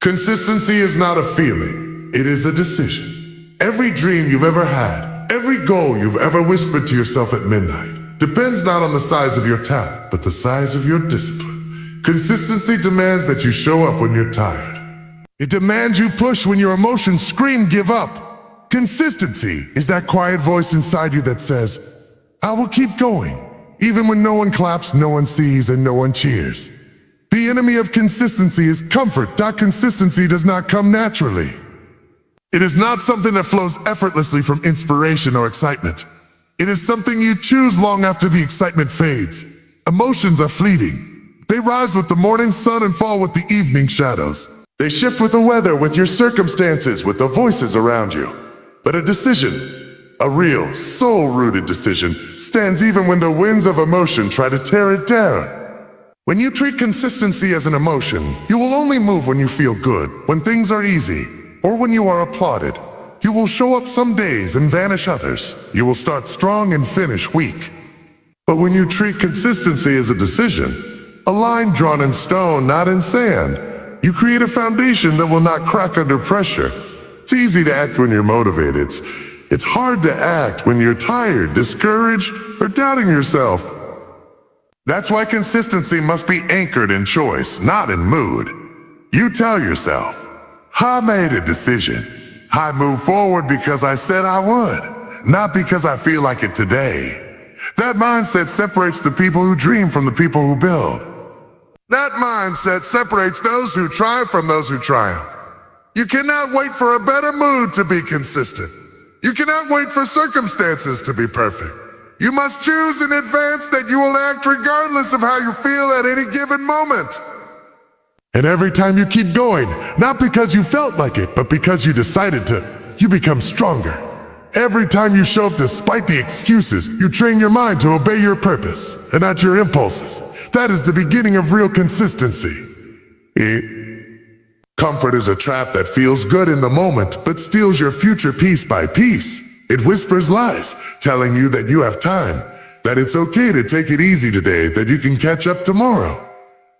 Consistency is not a feeling, it is a decision. Every dream you've ever had, every goal you've ever whispered to yourself at midnight, depends not on the size of your talent, but the size of your discipline. Consistency demands that you show up when you're tired. It demands you push when your emotions scream, give up. Consistency is that quiet voice inside you that says, I will keep going, even when no one claps, no one sees, and no one cheers. The enemy of consistency is comfort. That consistency does not come naturally. It is not something that flows effortlessly from inspiration or excitement. It is something you choose long after the excitement fades. Emotions are fleeting. They rise with the morning sun and fall with the evening shadows. They shift with the weather, with your circumstances, with the voices around you. But a decision, a real, soul-rooted decision, stands even when the winds of emotion try to tear it down. When you treat consistency as an emotion, you will only move when you feel good, when things are easy, or when you are applauded. You will show up some days and vanish others. You will start strong and finish weak. But when you treat consistency as a decision, a line drawn in stone, not in sand, you create a foundation that will not crack under pressure. It's easy to act when you're motivated. It's hard to act when you're tired, discouraged, or doubting yourself. That's why consistency must be anchored in choice, not in mood. You tell yourself, I made a decision. I moved forward because I said I would, not because I feel like it today. That mindset separates the people who dream from the people who build. That mindset separates those who try from those who triumph. You cannot wait for a better mood to be consistent. You cannot wait for circumstances to be perfect. You must choose in advance that you will act regardless of how you feel at any given moment. And every time you keep going, not because you felt like it, but because you decided to, you become stronger. Every time you show up despite the excuses, you train your mind to obey your purpose and not your impulses. That is the beginning of real consistency. Comfort is a trap that feels good in the moment, but steals your future piece by piece. It whispers lies, telling you that you have time, that it's okay to take it easy today, that you can catch up tomorrow.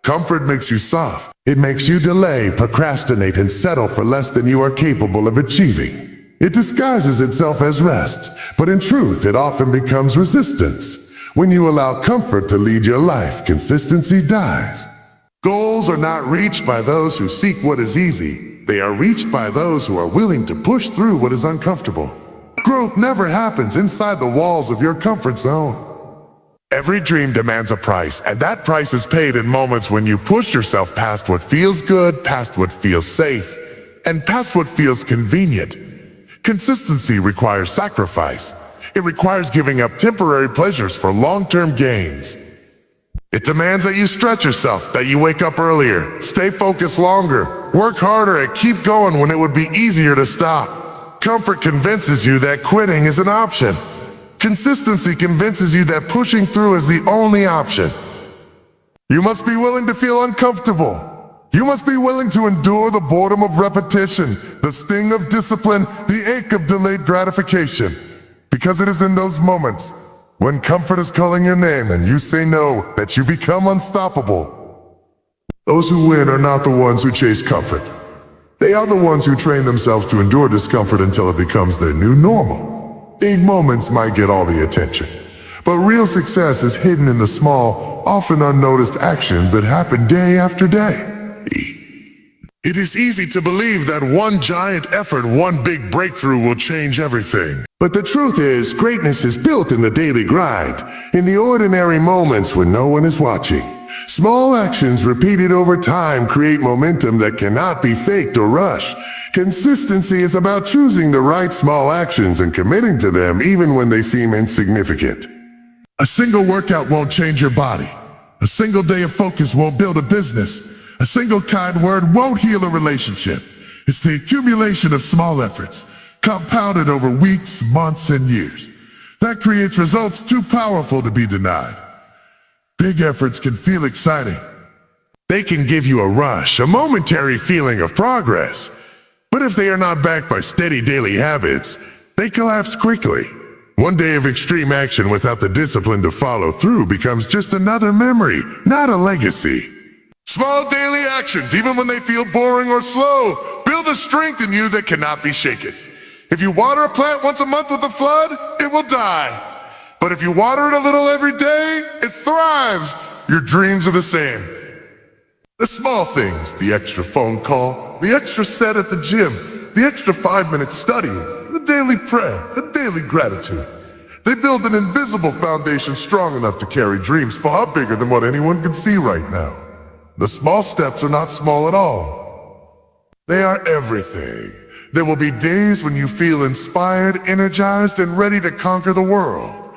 Comfort makes you soft. It makes you delay, procrastinate, and settle for less than you are capable of achieving. It disguises itself as rest, but in truth, it often becomes resistance. When you allow comfort to lead your life, consistency dies. Goals are not reached by those who seek what is easy. They are reached by those who are willing to push through what is uncomfortable. Growth never happens inside the walls of your comfort zone. Every dream demands a price, and that price is paid in moments when you push yourself past what feels good, past what feels safe, and past what feels convenient. Consistency requires sacrifice. It requires giving up temporary pleasures for long-term gains. It demands that you stretch yourself, that you wake up earlier, stay focused longer, work harder, and keep going when it would be easier to stop. Comfort convinces you that quitting is an option. Consistency convinces you that pushing through is the only option. You must be willing to feel uncomfortable. You must be willing to endure the boredom of repetition, the sting of discipline, the ache of delayed gratification. Because it is in those moments, when comfort is calling your name and you say no, that you become unstoppable. Those who win are not the ones who chase comfort. They are the ones who train themselves to endure discomfort until it becomes their new normal. Big moments might get all the attention, but real success is hidden in the small, often unnoticed actions that happen day after day. It is easy to believe that one giant effort, one big breakthrough will change everything. But the truth is, greatness is built in the daily grind, in the ordinary moments when no one is watching. Small actions repeated over time create momentum that cannot be faked or rushed. Consistency is about choosing the right small actions and committing to them even when they seem insignificant. A single workout won't change your body. A single day of focus won't build a business. A single kind word won't heal a relationship. It's the accumulation of small efforts, compounded over weeks, months, and years, that creates results too powerful to be denied. Big efforts can feel exciting. They can give you a rush, a momentary feeling of progress. But if they are not backed by steady daily habits, they collapse quickly. One day of extreme action without the discipline to follow through becomes just another memory, not a legacy. Small daily actions, even when they feel boring or slow, build a strength in you that cannot be shaken. If you water a plant once a month with a flood, it will die. But if you water it a little every day, it thrives. Your dreams are the same. The small things, the extra phone call, the extra set at the gym, the extra 5 minutes studying, the daily prayer, the daily gratitude. They build an invisible foundation strong enough to carry dreams far bigger than what anyone can see right now. The small steps are not small at all. They are everything. There will be days when you feel inspired, energized, and ready to conquer the world.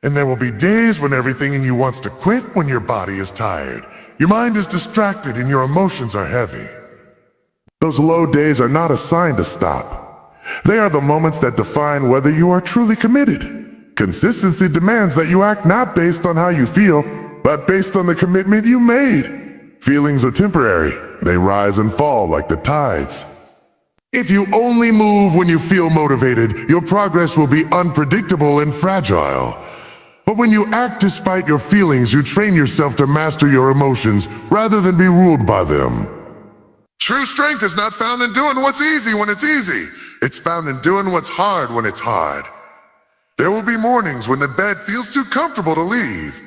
And there will be days when everything in you wants to quit, when your body is tired, your mind is distracted, and your emotions are heavy. Those low days are not a sign to stop. They are the moments that define whether you are truly committed. Consistency demands that you act not based on how you feel, but based on the commitment you made. Feelings are temporary. They rise and fall like the tides. If you only move when you feel motivated, your progress will be unpredictable and fragile. But when you act despite your feelings, you train yourself to master your emotions rather than be ruled by them. True strength is not found in doing what's easy when it's easy. It's found in doing what's hard when it's hard. There will be mornings when the bed feels too comfortable to leave.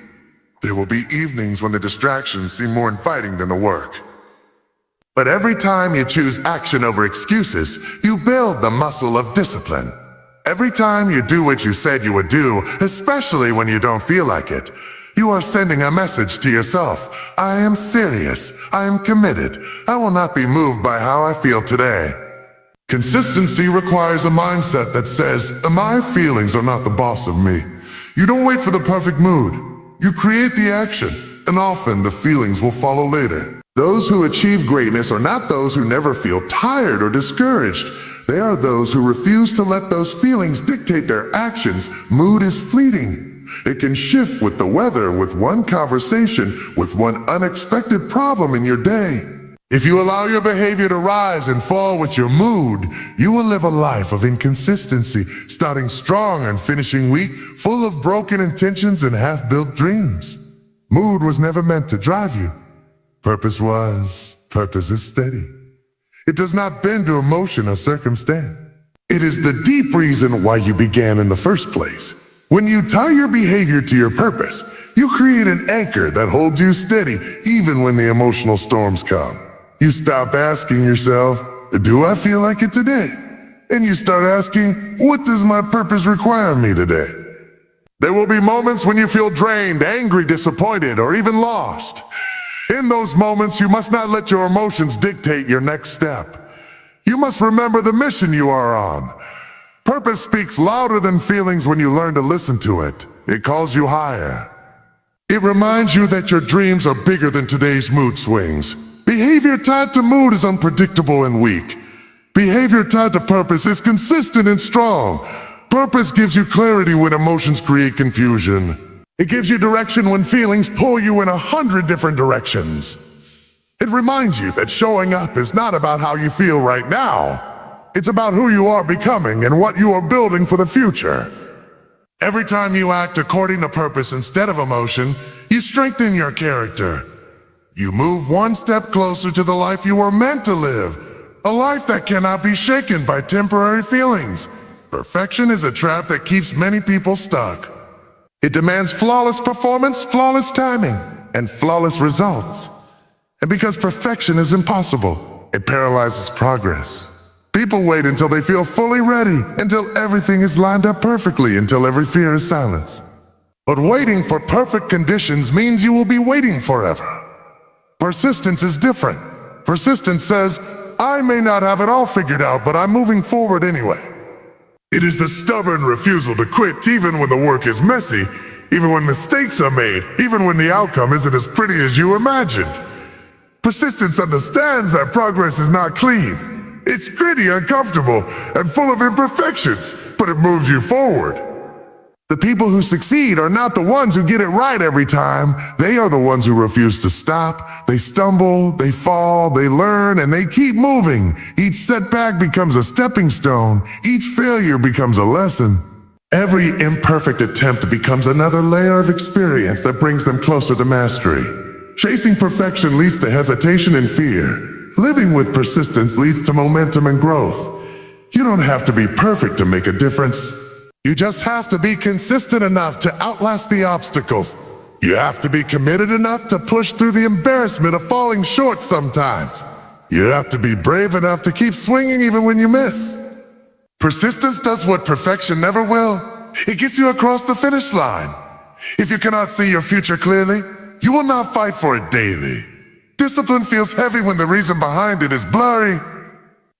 There will be evenings when the distractions seem more inviting than the work. But every time you choose action over excuses, you build the muscle of discipline. Every time you do what you said you would do, especially when you don't feel like it, you are sending a message to yourself. I am serious. I am committed. I will not be moved by how I feel today. Consistency requires a mindset that says, my feelings are not the boss of me. You don't wait for the perfect mood. You create the action, and often the feelings will follow later. Those who achieve greatness are not those who never feel tired or discouraged. They are those who refuse to let those feelings dictate their actions. Mood is fleeting. It can shift with the weather, with one conversation, with one unexpected problem in your day. If you allow your behavior to rise and fall with your mood, you will live a life of inconsistency, starting strong and finishing weak, full of broken intentions and half-built dreams. Mood was never meant to drive you. Purpose was. Purpose is steady. It does not bend to emotion or circumstance. It is the deep reason why you began in the first place. When you tie your behavior to your purpose, you create an anchor that holds you steady even when the emotional storms come. You stop asking yourself, do I feel like it today? And you start asking, what does my purpose require of me today? There will be moments when you feel drained, angry, disappointed, or even lost. In those moments, you must not let your emotions dictate your next step. You must remember the mission you are on. Purpose speaks louder than feelings when you learn to listen to it. It calls you higher. It reminds you that your dreams are bigger than today's mood swings. Behavior tied to mood is unpredictable and weak. Behavior tied to purpose is consistent and strong. Purpose gives you clarity when emotions create confusion. It gives you direction when feelings pull you in 100 different directions. It reminds you that showing up is not about how you feel right now. It's about who you are becoming and what you are building for the future. Every time you act according to purpose instead of emotion, you strengthen your character. You move one step closer to the life you were meant to live, a life that cannot be shaken by temporary feelings. Perfection is a trap that keeps many people stuck. It demands flawless performance, flawless timing, and flawless results. And because perfection is impossible, it paralyzes progress. People wait until they feel fully ready, until everything is lined up perfectly, until every fear is silenced. But waiting for perfect conditions means you will be waiting forever. Persistence is different. Persistence says, I may not have it all figured out, but I'm moving forward anyway. It is the stubborn refusal to quit even when the work is messy, even when mistakes are made, even when the outcome isn't as pretty as you imagined. Persistence understands that progress is not clean. It's gritty, uncomfortable, and full of imperfections, but it moves you forward. The people who succeed are not the ones who get it right every time. They are the ones who refuse to stop. They stumble, they fall, they learn, and they keep moving. Each setback becomes a stepping stone. Each failure becomes a lesson. Every imperfect attempt becomes another layer of experience that brings them closer to mastery. Chasing perfection leads to hesitation and fear. Living with persistence leads to momentum and growth. You don't have to be perfect to make a difference. You just have to be consistent enough to outlast the obstacles. You have to be committed enough to push through the embarrassment of falling short sometimes. You have to be brave enough to keep swinging even when you miss. Persistence does what perfection never will. It gets you across the finish line. If you cannot see your future clearly, you will not fight for it daily. Discipline feels heavy when the reason behind it is blurry.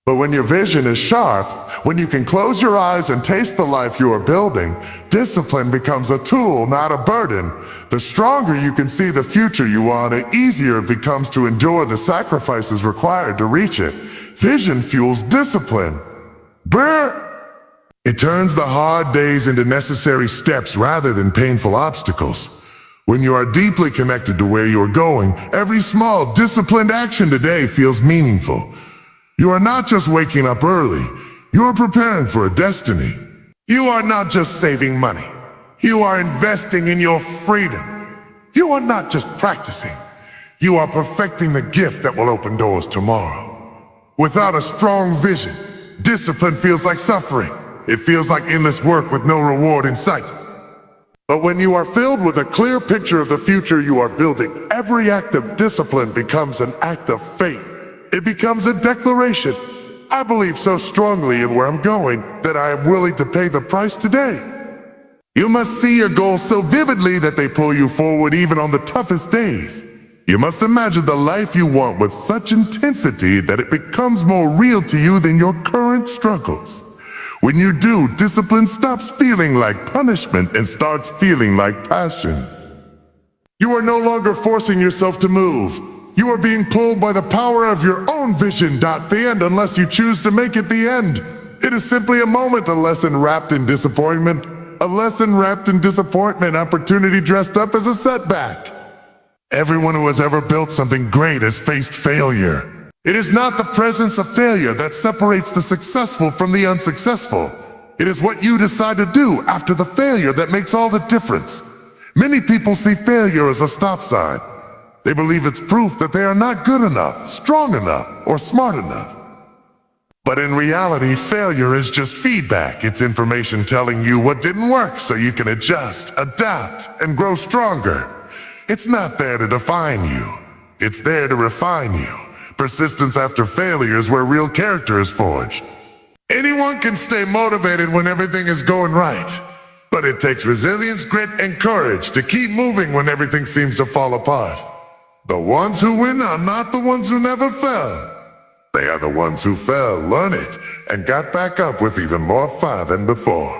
But when your vision is sharp, when you can close your eyes and taste the life you are building, discipline becomes a tool, not a burden. The stronger you can see the future you want, the easier it becomes to endure the sacrifices required to reach it. Vision fuels discipline. Brr! It turns the hard days into necessary steps rather than painful obstacles. When you are deeply connected to where you are going, every small, disciplined action today feels meaningful. You are not just waking up early, you are preparing for a destiny. You are not just saving money, you are investing in your freedom. You are not just practicing, you are perfecting the gift that will open doors tomorrow. Without a strong vision, discipline feels like suffering. It feels like endless work with no reward in sight. But when you are filled with a clear picture of the future you are building, every act of discipline becomes an act of faith. It becomes a declaration. I believe so strongly in where I'm going that I am willing to pay the price today. You must see your goals so vividly that they pull you forward even on the toughest days. You must imagine the life you want with such intensity that it becomes more real to you than your current struggles. When you do, discipline stops feeling like punishment and starts feeling like passion. You are no longer forcing yourself to move. You are being pulled by the power of your own vision. The end, unless you choose to make it the end. It is simply a moment, a lesson wrapped in disappointment. A lesson wrapped in disappointment, opportunity dressed up as a setback. Everyone who has ever built something great has faced failure. It is not the presence of failure that separates the successful from the unsuccessful. It is what you decide to do after the failure that makes all the difference. Many people see failure as a stop sign. They believe it's proof that they are not good enough, strong enough, or smart enough. But in reality, failure is just feedback. It's information telling you what didn't work so you can adjust, adapt, and grow stronger. It's not there to define you. It's there to refine you. Persistence after failure is where real character is forged. Anyone can stay motivated when everything is going right. But it takes resilience, grit, and courage to keep moving when everything seems to fall apart. The ones who win are not the ones who never fell. They are the ones who fell, learned it, and got back up with even more fire than before.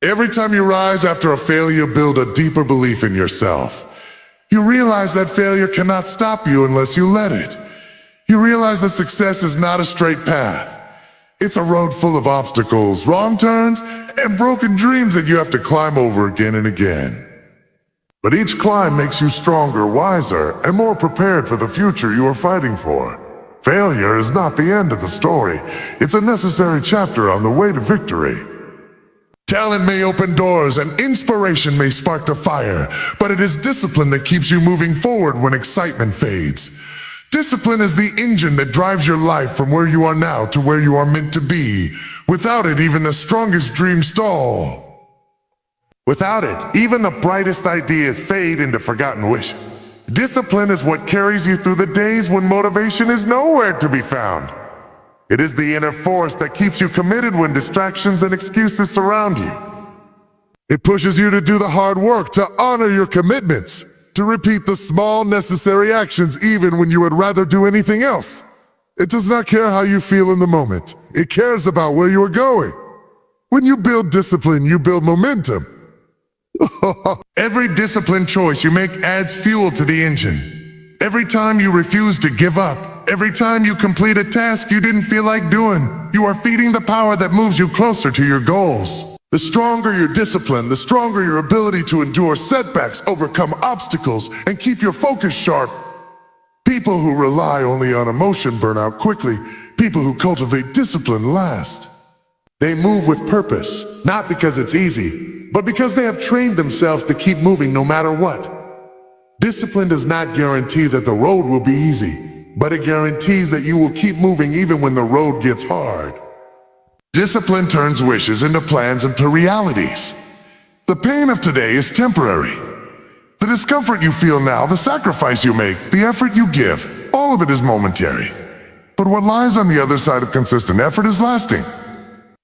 Every time you rise after a failure, build a deeper belief in yourself. You realize that failure cannot stop you unless you let it. You realize that success is not a straight path. It's a road full of obstacles, wrong turns, and broken dreams that you have to climb over again and again. But each climb makes you stronger, wiser, and more prepared for the future you are fighting for. Failure is not the end of the story. It's a necessary chapter on the way to victory. Talent may open doors and inspiration may spark the fire, but it is discipline that keeps you moving forward when excitement fades. Discipline is the engine that drives your life from where you are now to where you are meant to be. Without it, even the strongest dreams stall. Without it, even the brightest ideas fade into forgotten wishes. Discipline is what carries you through the days when motivation is nowhere to be found. It is the inner force that keeps you committed when distractions and excuses surround you. It pushes you to do the hard work, to honor your commitments, to repeat the small necessary actions even when you would rather do anything else. It does not care how you feel in the moment. It cares about where you are going. When you build discipline, you build momentum. Every disciplined choice you make adds fuel to the engine. Every time you refuse to give up, every time you complete a task you didn't feel like doing, you are feeding the power that moves you closer to your goals. The stronger your discipline, the stronger your ability to endure setbacks, overcome obstacles, and keep your focus sharp. People who rely only on emotion burn out quickly. People who cultivate discipline last. They move with purpose, not because it's easy, but because they have trained themselves to keep moving no matter what. Discipline does not guarantee that the road will be easy, but it guarantees that you will keep moving even when the road gets hard. Discipline turns wishes into plans into realities. The pain of today is temporary. The discomfort you feel now, the sacrifice you make, the effort you give, all of it is momentary. But what lies on the other side of consistent effort is lasting.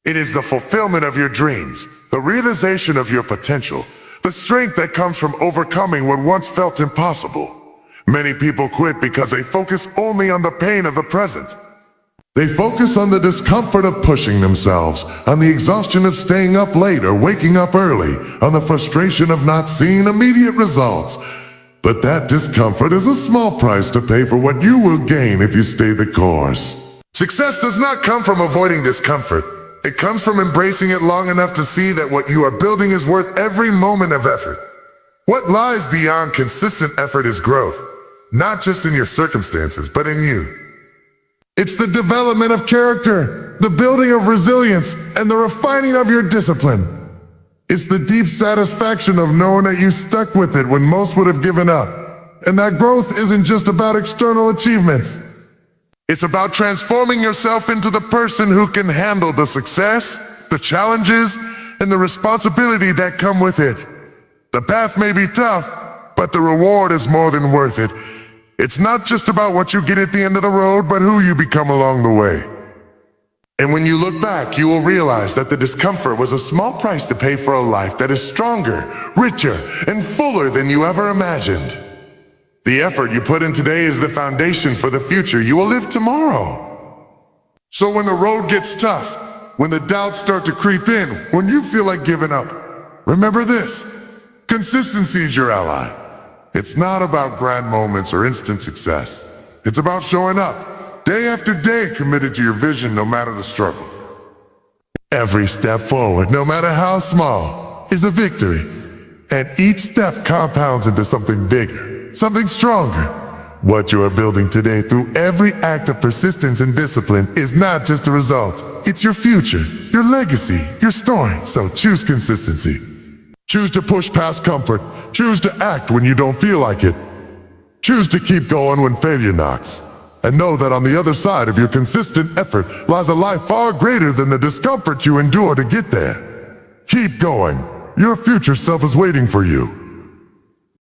It is the fulfillment of your dreams, the realization of your potential, the strength that comes from overcoming what once felt impossible. Many people quit because they focus only on the pain of the present. They focus on the discomfort of pushing themselves, on the exhaustion of staying up late or waking up early, on the frustration of not seeing immediate results. But that discomfort is a small price to pay for what you will gain if you stay the course. Success does not come from avoiding discomfort. It comes from embracing it long enough to see that what you are building is worth every moment of effort. What lies beyond consistent effort is growth, not just in your circumstances, but in you. It's the development of character, the building of resilience, and the refining of your discipline. It's the deep satisfaction of knowing that you stuck with it when most would have given up, and that growth isn't just about external achievements. It's about transforming yourself into the person who can handle the success, the challenges, and the responsibility that come with it. The path may be tough, but the reward is more than worth it. It's not just about what you get at the end of the road, but who you become along the way. And when you look back, you will realize that the discomfort was a small price to pay for a life that is stronger, richer, and fuller than you ever imagined. The effort you put in today is the foundation for the future you will live tomorrow. So when the road gets tough, when the doubts start to creep in, when you feel like giving up, remember this: consistency is your ally. It's not about grand moments or instant success. It's about showing up, day after day, committed to your vision no matter the struggle. Every step forward, no matter how small, is a victory. And each step compounds into something bigger, something stronger. What you are building today through every act of persistence and discipline is not just a result. It's your future, your legacy, your story. So choose consistency. Choose to push past comfort. Choose to act when you don't feel like it. Choose to keep going when failure knocks. And know that on the other side of your consistent effort lies a life far greater than the discomfort you endure to get there. Keep going. Your future self is waiting for you.